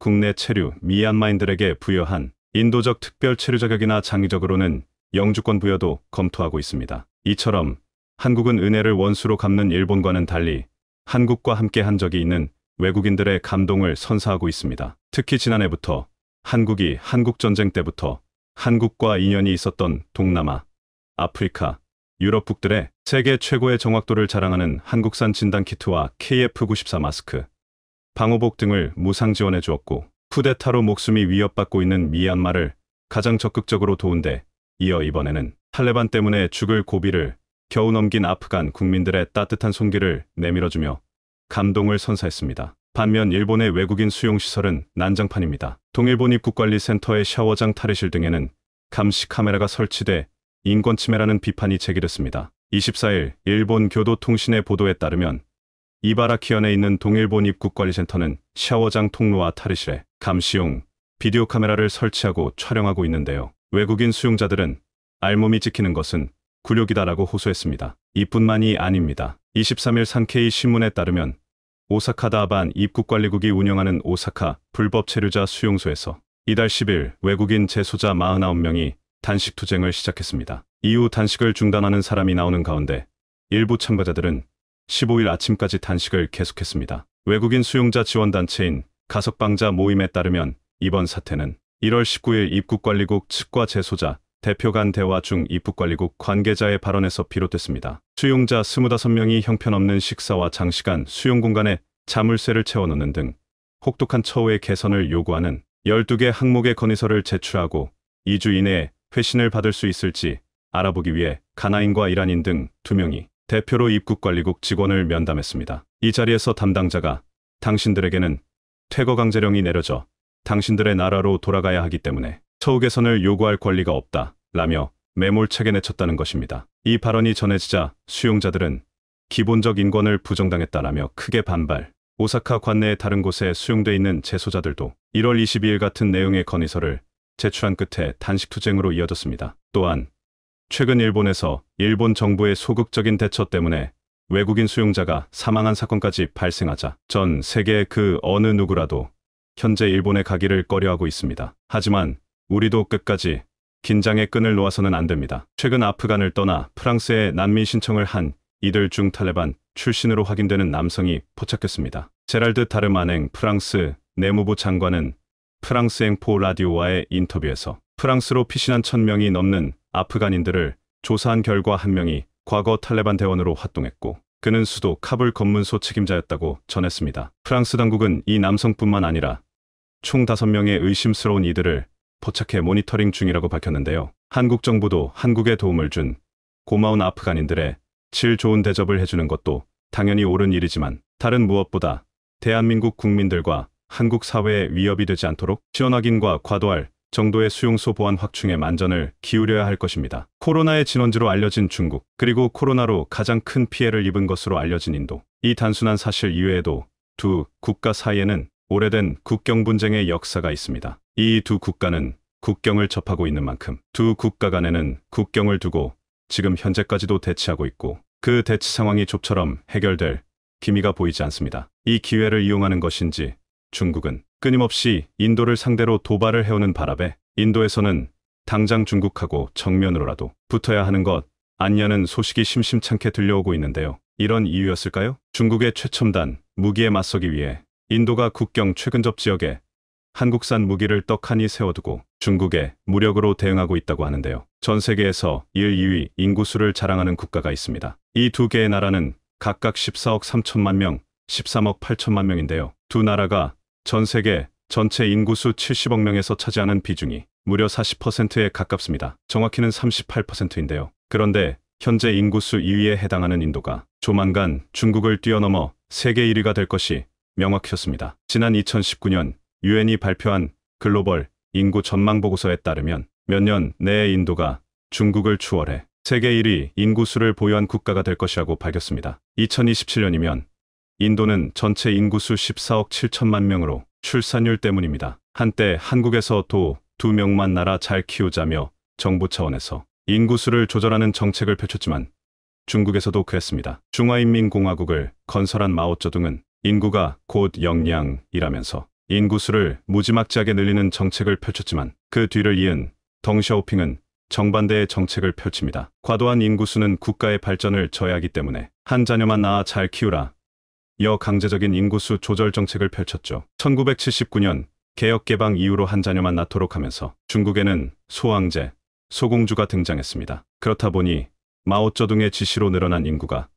국내 체류 미얀마인들에게 부여한 인도적 특별 체류 자격이나 장기적으로는 영주권 부여도 검토하고 있습니다. 이처럼 한국은 은혜를 원수로 갚는 일본과는 달리 한국과 함께 한 적이 있는 외국인들의 감동을 선사하고 있습니다. 특히 지난해부터 한국이 한국전쟁 때부터 한국과 인연이 있었던 동남아, 아프리카, 유럽국들의 세계 최고의 정확도를 자랑하는 한국산 진단키트와 KF94 마스크, 방호복 등을 무상 지원해 주었고 쿠데타로 목숨이 위협받고 있는 미얀마를 가장 적극적으로 도운 데 이어 이번에는 탈레반 때문에 죽을 고비를 겨우 넘긴 아프간 국민들의 따뜻한 손길을 내밀어주며 감동을 선사했습니다. 반면 일본의 외국인 수용시설은 난장판입니다. 동일본 입국관리센터의 샤워장 탈의실 등에는 감시 카메라가 설치돼 인권침해라는 비판이 제기됐습니다. 24일 일본 교도통신의 보도에 따르면 이바라키현에 있는 동일본 입국관리센터는 샤워장 통로와 탈의실에 감시용 비디오 카메라를 설치하고 촬영하고 있는데요. 외국인 수용자들은 알몸이 찍히는 것은 굴욕이다라고 호소했습니다. 이뿐만이 아닙니다. 23일 산케이 신문에 따르면 오사카 다반 입국관리국이 운영하는 오사카 불법 체류자 수용소에서 이달 10일 외국인 재소자 49명이 단식 투쟁을 시작했습니다. 이후 단식을 중단하는 사람이 나오는 가운데 일부 참가자들은 15일 아침까지 단식을 계속했습니다. 외국인 수용자 지원단체인 가석방자 모임에 따르면 이번 사태는 1월 19일 입국관리국 측과 재소자 대표 간 대화 중 입국관리국 관계자의 발언에서 비롯됐습니다. 수용자 25명이 형편없는 식사와 장시간 수용 공간에 자물쇠를 채워놓는 등 혹독한 처우의 개선을 요구하는 12개 항목의 건의서를 제출하고 2주 이내에 회신을 받을 수 있을지 알아보기 위해 가나인과 이란인 등 2명이 대표로 입국관리국 직원을 면담했습니다. 이 자리에서 담당자가 당신들에게는 퇴거 강제령이 내려져 당신들의 나라로 돌아가야 하기 때문에 처우 개선을 요구할 권리가 없다 라며 매몰차게 내쳤다는 것입니다. 이 발언이 전해지자 수용자들은 기본적 인권을 부정당했다라며 크게 반발. 오사카 관내의 다른 곳에 수용돼 있는 재소자들도 1월 22일 같은 내용의 건의서를 제출한 끝에 단식투쟁으로 이어졌습니다. 또한 최근 일본에서 일본 정부의 소극적인 대처 때문에 외국인 수용자가 사망한 사건까지 발생하자 전 세계 그 어느 누구라도 현재 일본에 가기를 꺼려하고 있습니다. 하지만 우리도 끝까지 긴장의 끈을 놓아서는 안 됩니다. 최근 아프간을 떠나 프랑스에 난민 신청을 한 이들 중 탈레반 출신으로 확인되는 남성이 포착됐습니다. 제랄드 다르마냉 프랑스 내무부 장관은 프랑스 앵포 라디오와의 인터뷰에서 프랑스로 피신한 1000명이 넘는 아프간인들을 조사한 결과 한 명이 과거 탈레반 대원으로 활동했고 그는 수도 카불 검문소 책임자였다고 전했습니다. 프랑스 당국은 이 남성뿐만 아니라 총 5명의 의심스러운 이들을 포착해 모니터링 중이라고 밝혔는데요. 한국 정부도 한국에 도움을 준 고마운 아프간인들의 질 좋은 대접을 해주는 것도 당연히 옳은 일이지만 다른 무엇보다 대한민국 국민들과 한국 사회에 위협이 되지 않도록 지원 확인과 과도할 정도의 수용소 보안 확충에 만전을 기울여야 할 것입니다. 코로나의 진원지로 알려진 중국, 그리고 코로나로 가장 큰 피해를 입은 것으로 알려진 인도. 이 단순한 사실 이외에도 두 국가 사이에는 오래된 국경 분쟁의 역사가 있습니다. 이 두 국가는 국경을 접하고 있는 만큼 두 국가 간에는 국경을 두고 지금 현재까지도 대치하고 있고 그 대치 상황이 좀처럼 해결될 기미가 보이지 않습니다. 이 기회를 이용하는 것인지 중국은 끊임없이 인도를 상대로 도발을 해오는 바람에 인도에서는 당장 중국하고 정면으로라도 붙어야 하는 것 아니냐는 소식이 심심찮게 들려오고 있는데요. 이런 이유였을까요? 중국의 최첨단 무기에 맞서기 위해 인도가 국경 최근접 지역에 한국산 무기를 떡하니 세워두고 중국에 무력으로 대응하고 있다고 하는데요. 전 세계에서 1, 2위 인구수를 자랑하는 국가가 있습니다. 이 두 개의 나라는 각각 14억 3천만 명, 13억 8천만 명인데요. 두 나라가 전 세계 전체 인구수 70억 명에서 차지하는 비중이 무려 40%에 가깝습니다. 정확히는 38%인데요. 그런데 현재 인구수 2위에 해당하는 인도가 조만간 중국을 뛰어넘어 세계 1위가 될 것이 명확해졌습니다. 지난 2019년 유엔이 발표한 글로벌 인구 전망 보고서에 따르면 몇 년 내에 인도가 중국을 추월해 세계 1위 인구수를 보유한 국가가 될 것이라고 밝혔습니다. 2027년이면 인도는 전체 인구수 14억 7천만 명으로 출산율 때문입니다. 한때 한국에서 도 2명만 나라 잘 키우자며 정부 차원에서 인구수를 조절하는 정책을 펼쳤지만 중국에서도 그랬습니다. 중화인민공화국을 건설한 마오쩌둥은 인구가 곧 영양이라면서 인구수를 무지막지하게 늘리는 정책을 펼쳤지만 그 뒤를 이은 덩샤오핑은 정반대의 정책을 펼칩니다. 과도한 인구수는 국가의 발전을 저해하기 때문에 한 자녀만 낳아 잘 키우라. 여강제적인 인구수 조절 정책을 펼쳤죠. 1979년 개혁개방 이후로 한 자녀만 낳도록 하면서 중국에는 소왕제, 소공주가 등장했습니다. 그렇다 보니 마오쩌둥의 지시로 늘어난 인구가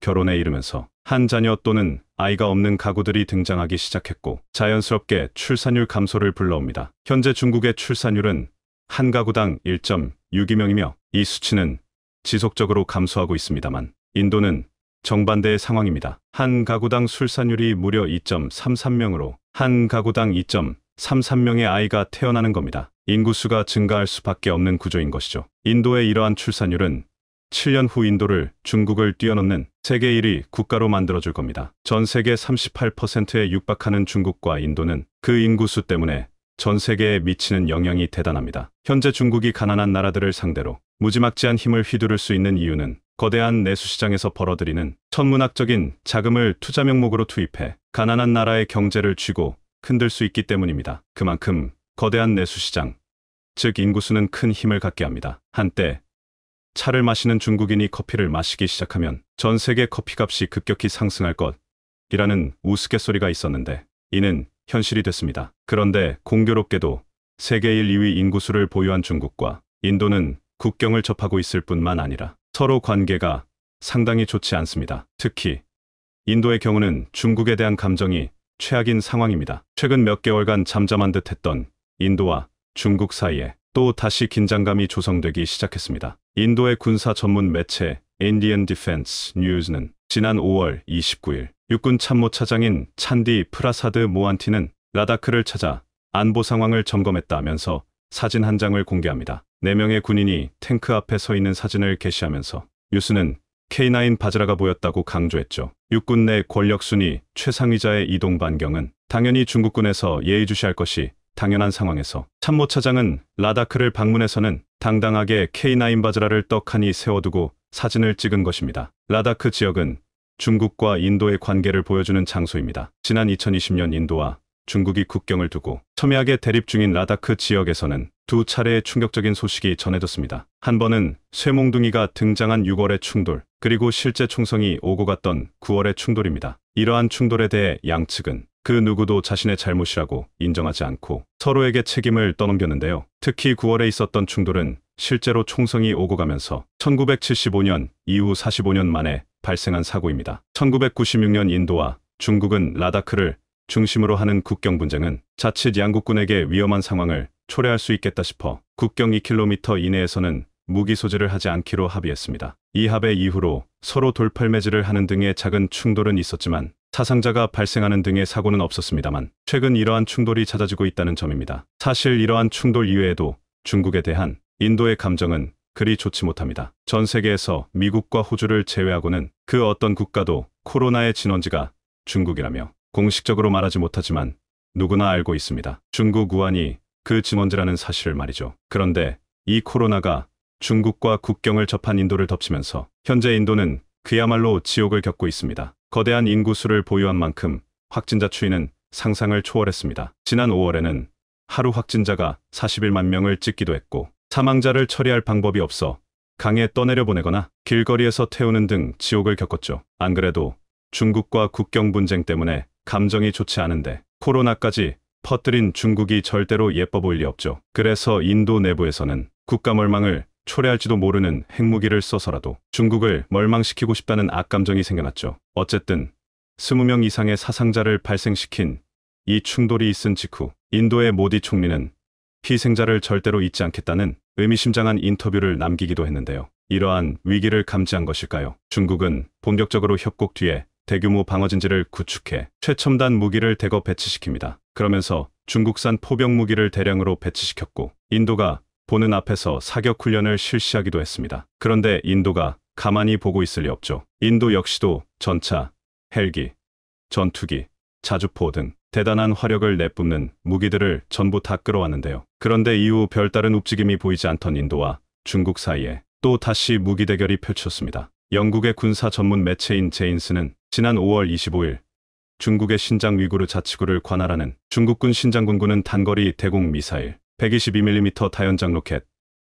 결혼에 이르면서 한 자녀 또는 아이가 없는 가구들이 등장하기 시작했고 자연스럽게 출산율 감소를 불러옵니다. 현재 중국의 출산율은 한 가구당 1.62명이며 이 수치는 지속적으로 감소하고 있습니다만 인도는 정반대의 상황입니다. 한 가구당 출산율이 무려 2.33명으로 한 가구당 2.33명의 아이가 태어나는 겁니다. 인구수가 증가할 수밖에 없는 구조인 것이죠. 인도의 이러한 출산율은 7년 후 인도를 중국을 뛰어넘는 세계 1위 국가로 만들어줄 겁니다. 전 세계 38%에 육박하는 중국과 인도는 그 인구수 때문에 전 세계에 미치는 영향이 대단합니다. 현재 중국이 가난한 나라들을 상대로 무지막지한 힘을 휘두를 수 있는 이유는 거대한 내수시장에서 벌어들이는 천문학적인 자금을 투자 명목으로 투입해 가난한 나라의 경제를 쥐고 흔들 수 있기 때문입니다. 그만큼 거대한 내수시장, 즉 인구수는 큰 힘을 갖게 합니다. 한때 차를 마시는 중국인이 커피를 마시기 시작하면 전 세계 커피값이 급격히 상승할 것이라는 우스갯소리가 있었는데 이는 현실이 됐습니다. 그런데 공교롭게도 세계 1, 2위 인구수를 보유한 중국과 인도는 국경을 접하고 있을 뿐만 아니라 서로 관계가 상당히 좋지 않습니다. 특히 인도의 경우는 중국에 대한 감정이 최악인 상황입니다. 최근 몇 개월간 잠잠한 듯 했던 인도와 중국 사이에 또 다시 긴장감이 조성되기 시작했습니다. 인도의 군사 전문 매체 Indian Defense News는 지난 5월 29일 육군 참모차장인 찬디 프라사드 모한티는 라다크를 찾아 안보 상황을 점검했다면서 사진 한 장을 공개합니다. 4명의 군인이 탱크 앞에 서 있는 사진을 게시하면서 뉴스는 K9 바즈라가 보였다고 강조했죠. 육군 내 권력 순위 최상위자의 이동 반경은 당연히 중국군에서 예의주시할 것이 당연한 상황에서 참모차장은 라다크를 방문해서는 당당하게 K9 바즈라를 떡하니 세워두고 사진을 찍은 것입니다. 라다크 지역은 중국과 인도의 관계를 보여주는 장소입니다. 지난 2020년 인도와 중국이 국경을 두고 첨예하게 대립 중인 라다크 지역에서는 두 차례의 충격적인 소식이 전해졌습니다. 한 번은 쇠몽둥이가 등장한 6월의 충돌, 그리고 실제 총성이 오고 갔던 9월의 충돌입니다. 이러한 충돌에 대해 양측은 그 누구도 자신의 잘못이라고 인정하지 않고 서로에게 책임을 떠넘겼는데요. 특히 9월에 있었던 충돌은 실제로 총성이 오고 가면서 1975년 이후 45년 만에 발생한 사고입니다. 1996년 인도와 중국은 라다크를 중심으로 하는 국경 분쟁은 자칫 양국군에게 위험한 상황을 초래할 수 있겠다 싶어 국경 2km 이내에서는 무기 소지를 하지 않기로 합의했습니다. 이 합의 이후로 서로 돌팔매질을 하는 등의 작은 충돌은 있었지만 사상자가 발생하는 등의 사고는 없었습니다만 최근 이러한 충돌이 잦아지고 있다는 점입니다. 사실 이러한 충돌 이외에도 중국에 대한 인도의 감정은 그리 좋지 못합니다. 전 세계에서 미국과 호주를 제외하고는 그 어떤 국가도 코로나의 진원지가 중국이라며 공식적으로 말하지 못하지만 누구나 알고 있습니다. 중국 우한이 그 진원지라는 사실을 말이죠. 그런데 이 코로나가 중국과 국경을 접한 인도를 덮치면서 현재 인도는 그야말로 지옥을 겪고 있습니다. 거대한 인구수를 보유한 만큼 확진자 추이는 상상을 초월했습니다. 지난 5월에는 하루 확진자가 41만 명을 찍기도 했고 사망자를 처리할 방법이 없어 강에 떠내려 보내거나 길거리에서 태우는 등 지옥을 겪었죠. 안 그래도 중국과 국경 분쟁 때문에 감정이 좋지 않은데 코로나까지 퍼뜨린 중국이 절대로 예뻐 보일 리 없죠. 그래서 인도 내부에서는 국가 멸망을 초래할지도 모르는 핵무기를 써서라도 중국을 멸망시키고 싶다는 악감정이 생겨났죠. 어쨌든 20명 이상의 사상자를 발생시킨 이 충돌이 있은 직후 인도의 모디 총리는 희생자를 절대로 잊지 않겠다는 의미심장한 인터뷰를 남기기도 했는데요. 이러한 위기를 감지한 것일까요? 중국은 본격적으로 협곡 뒤에 대규모 방어진지를 구축해 최첨단 무기를 대거 배치시킵니다. 그러면서 중국산 포병 무기를 대량으로 배치시켰고 인도가 보는 앞에서 사격 훈련을 실시하기도 했습니다. 그런데 인도가 가만히 보고 있을 리 없죠. 인도 역시도 전차, 헬기, 전투기, 자주포 등 대단한 화력을 내뿜는 무기들을 전부 다 끌어왔는데요. 그런데 이후 별다른 움직임이 보이지 않던 인도와 중국 사이에 또 다시 무기 대결이 펼쳤습니다. 영국의 군사 전문 매체인 제인스는 지난 5월 25일 중국의 신장 위구르 자치구를 관할하는 중국군 신장군구는 단거리 대공 미사일 122mm 다연장 로켓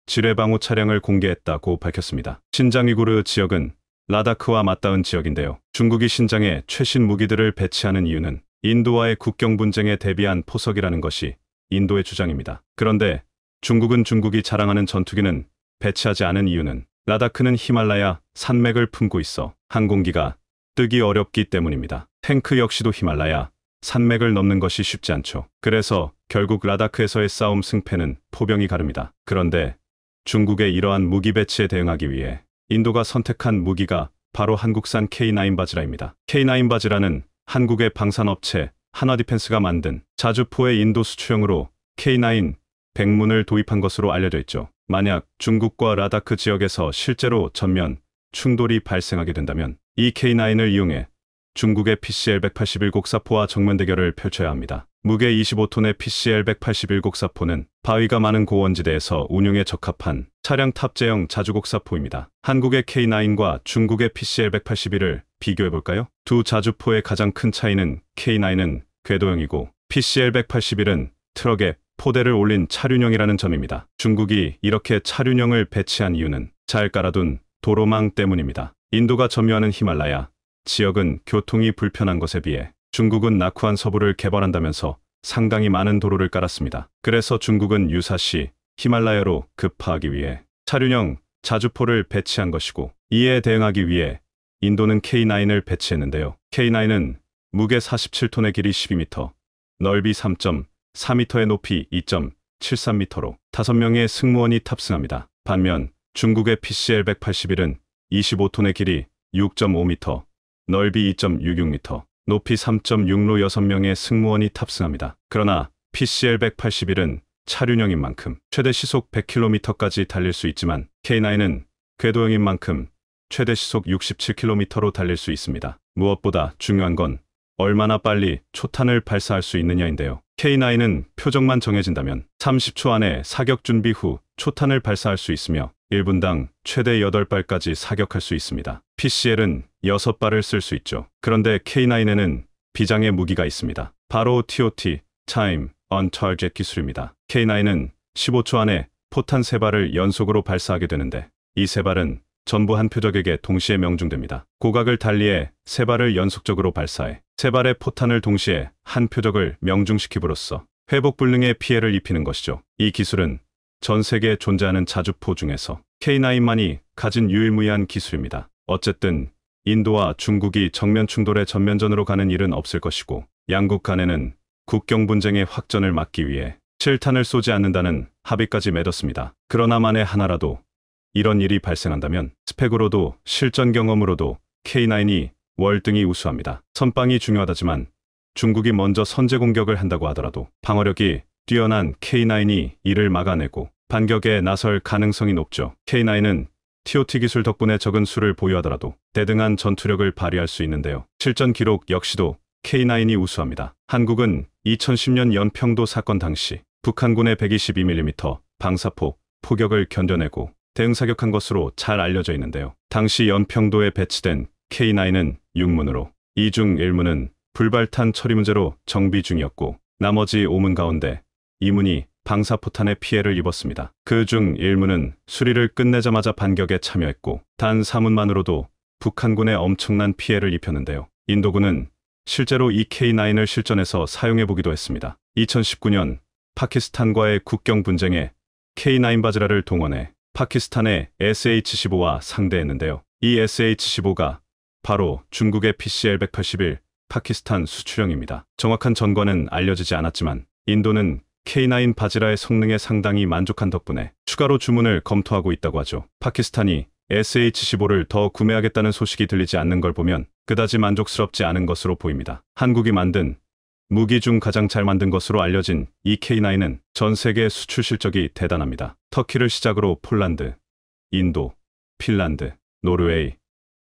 지뢰방호 차량을 공개했다고 밝혔습니다. 신장 위구르 지역은 라다크와 맞닿은 지역인데요. 중국이 신장에 최신 무기들을 배치하는 이유는 인도와의 국경 분쟁에 대비한 포석이라는 것이 인도의 주장입니다. 그런데 중국은 중국이 자랑하는 전투기는 배치하지 않은 이유는 라다크는 히말라야 산맥을 품고 있어 항공기가 뜨기 어렵기 때문입니다. 탱크 역시도 히말라야 산맥을 넘는 것이 쉽지 않죠. 그래서 결국 라다크에서의 싸움 승패는 포병이 가릅니다. 그런데 중국의 이러한 무기 배치에 대응하기 위해 인도가 선택한 무기가 바로 한국산 K9 바지라입니다. K9 바지라는 한국의 방산업체 한화디펜스가 만든 자주포의 인도 수출형으로 K9 백문을 도입한 것으로 알려져 있죠. 만약 중국과 라다크 지역에서 실제로 전면 충돌이 발생하게 된다면 이 K9을 이용해 중국의 PCL-181 곡사포와 정면 대결을 펼쳐야 합니다. 무게 25톤의 PCL-181 곡사포는 바위가 많은 고원지대에서 운용에 적합한 차량 탑재형 자주곡사포입니다. 한국의 K9과 중국의 PCL-181을 비교해볼까요? 두 자주포의 가장 큰 차이는 K9은 궤도형이고 PCL-181은 트럭에 포대를 올린 차륜형이라는 점입니다. 중국이 이렇게 차륜형을 배치한 이유는 잘 깔아둔 도로망 때문입니다. 인도가 점유하는 히말라야 지역은 교통이 불편한 것에 비해 중국은 낙후한 서부를 개발한다면서 상당히 많은 도로를 깔았습니다. 그래서 중국은 유사시 히말라야로 급파하기 위해 차륜형 자주포를 배치한 것이고 이에 대응하기 위해 인도는 K9을 배치했는데요. K9은 무게 47톤의 길이 12m, 넓이 3.4m의 높이 2.73m로 5명의 승무원이 탑승합니다. 반면 중국의 PCL-181은 25톤의 길이 6.5m, 넓이 2.66m, 높이 3.6로 6명의 승무원이 탑승합니다. 그러나 PCL-181은 차륜형인 만큼 최대 시속 100km까지 달릴 수 있지만 K9은 궤도형인 만큼 최대 시속 67km로 달릴 수 있습니다. 무엇보다 중요한 건 얼마나 빨리 초탄을 발사할 수 있느냐인데요. K9은 표적만 정해진다면 30초 안에 사격 준비 후 초탄을 발사할 수 있으며 1분당 최대 8발까지 사격할 수 있습니다. PCL은 6발을 쓸 수 있죠. 그런데 K9에는 비장의 무기가 있습니다. 바로 TOT, Time on Target 기술입니다. K9은 15초 안에 포탄 3발을 연속으로 발사하게 되는데 이 3발은 전부 한 표적에게 동시에 명중됩니다. 고각을 달리해 3발을 연속적으로 발사해 3발의 포탄을 동시에 한 표적을 명중시킴으로써 회복 불능의 피해를 입히는 것이죠. 이 기술은 전 세계에 존재하는 자주포 중에서 K9만이 가진 유일무이한 기술입니다. 어쨌든 인도와 중국이 정면 충돌의 전면전으로 가는 일은 없을 것이고 양국 간에는 국경 분쟁의 확전을 막기 위해 실탄을 쏘지 않는다는 합의까지 맺었습니다. 그러나 만에 하나라도 이런 일이 발생한다면 스펙으로도 실전 경험으로도 K9이 월등히 우수합니다. 선빵이 중요하다지만 중국이 먼저 선제 공격을 한다고 하더라도 방어력이 뛰어난 K9이 이를 막아내고 반격에 나설 가능성이 높죠. K9은 TOT 기술 덕분에 적은 수를 보유하더라도 대등한 전투력을 발휘할 수 있는데요. 실전 기록 역시도 K9이 우수합니다. 한국은 2010년 연평도 사건 당시 북한군의 122mm 방사포 포격을 견뎌내고 대응사격한 것으로 잘 알려져 있는데요. 당시 연평도에 배치된 K9은 6문으로 이 중 1문은 불발탄 처리 문제로 정비 중이었고 나머지 5문 가운데 2문이 방사포탄의 피해를 입었습니다. 그 중 1문은 수리를 끝내자마자 반격에 참여했고 단 4문만으로도 북한군에 엄청난 피해를 입혔는데요. 인도군은 실제로 이 K9을 실전에서 사용해보기도 했습니다. 2019년 파키스탄과의 국경 분쟁에 K9 바즈라를 동원해 파키스탄의 SH-15와 상대했는데요. 이 SH-15가 바로 중국의 PCL-181 파키스탄 수출형입니다. 정확한 전과는 알려지지 않았지만 인도는 K9 바즈라의 성능에 상당히 만족한 덕분에 추가로 주문을 검토하고 있다고 하죠. 파키스탄이 SH-15를 더 구매하겠다는 소식이 들리지 않는 걸 보면 그다지 만족스럽지 않은 것으로 보입니다. 한국이 만든 무기 중 가장 잘 만든 것으로 알려진 이 K9은 전 세계 수출 실적이 대단합니다. 터키를 시작으로 폴란드, 인도, 핀란드, 노르웨이,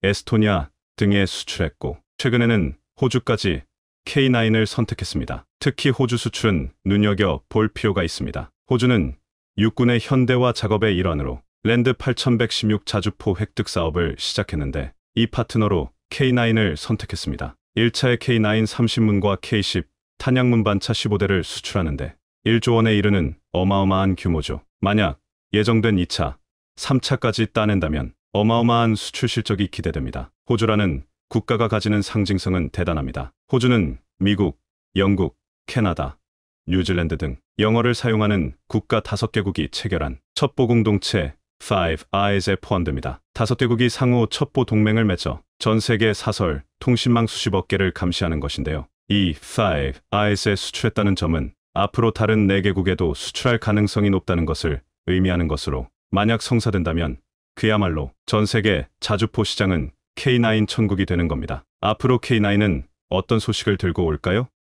에스토니아 등에 수출했고 최근에는 호주까지 K9을 선택했습니다. 특히 호주 수출은 눈여겨볼 필요가 있습니다. 호주는 육군의 현대화 작업의 일환으로 랜드 8116 자주포 획득 사업을 시작했는데 이 파트너로 K9을 선택했습니다. 1차의 K9 30문과 K10 탄약문 반차 15대를 수출하는데 1조 원에 이르는 어마어마한 규모죠. 만약 예정된 2차, 3차까지 따낸다면 어마어마한 수출 실적이 기대됩니다. 호주라는 국가가 가지는 상징성은 대단합니다. 호주는 미국, 영국, 캐나다, 뉴질랜드 등 영어를 사용하는 국가 5개국이 체결한 첩보 공동체 Five Eyes에 포함됩니다. 5개국이 상호 첩보 동맹을 맺어 전 세계 사설, 통신망 수십억 개를 감시하는 것인데요. 이 Five Eyes에 수출했다는 점은 앞으로 다른 4개국에도 수출할 가능성이 높다는 것을 의미하는 것으로 만약 성사된다면 그야말로 전 세계 자주포 시장은 K9 천국이 되는 겁니다. 앞으로 K9은 어떤 소식을 들고 올까요?